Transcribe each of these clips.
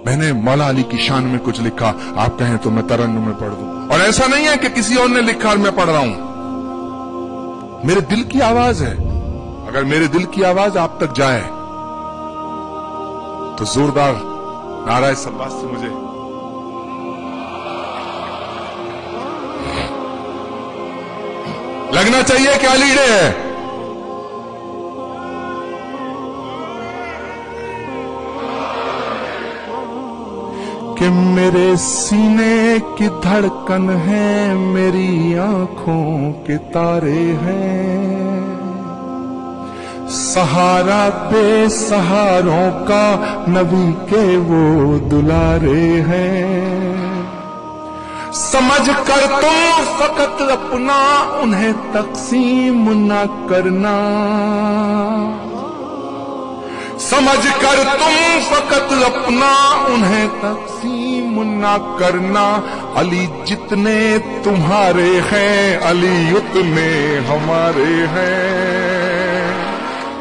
मैंने मौला अली की शान में कुछ लिखा, आप कहें तो मैं तरन्नुम में पढ़ दूं। और ऐसा नहीं है कि किसी और ने लिखा और मैं पढ़ रहा हूं, मेरे दिल की आवाज है। अगर मेरे दिल की आवाज आप तक जाए तो जोरदार नाराए सल्लात से मुझे लगना चाहिए क्या लीडे है। कि मेरे सीने की धड़कन है, मेरी आंखों के तारे हैं, सहारा बेसहारों का नबी के वो दुलारे हैं। समझ कर तुम फकत अपना उन्हें तकसीम न करना, समझ कर तुम फकत अपना उन्हें तकसीम न करना। अली जितने तुम्हारे हैं, अली उतने हमारे हैं।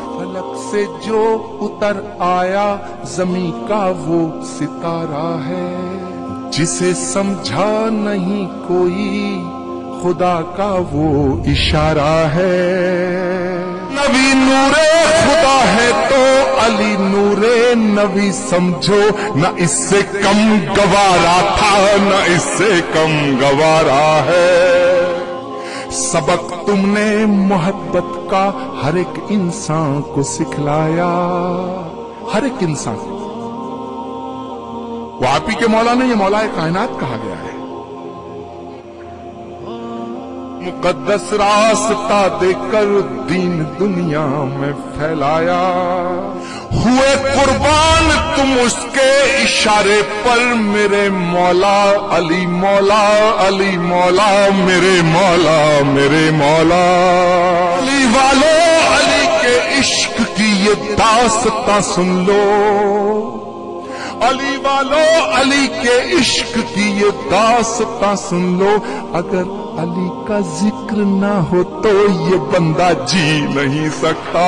फलक से जो उतर आया ज़मीं का वो सितारा है, जिसे समझा नहीं कोई खुदा का वो इशारा है। नबी नूरे खुदा है तो अली नूरे नबी समझो, न इससे कम गवारा था न इससे कम गवारा है। सबक तुमने मोहब्बत का हर एक इंसान को सिखलाया, हर एक इंसान। वो आप ही के मौला नहीं, ये मौला कायनात कहा गया है। मुकद्दस रास्ता देकर दीन दुनिया में फैलाया, हुए कुर्बान तुम उसके इशारे पर मेरे मौला अली मौला, अली मौला मेरे मौला, मेरे मौला। अली वालों अली के इश्क की ये दास्तां सुन लो, अली वालों अली के इश्क की ये दास्तां सुन लो। अगर अली का जिक्र ना हो तो ये बंदा जी नहीं सकता।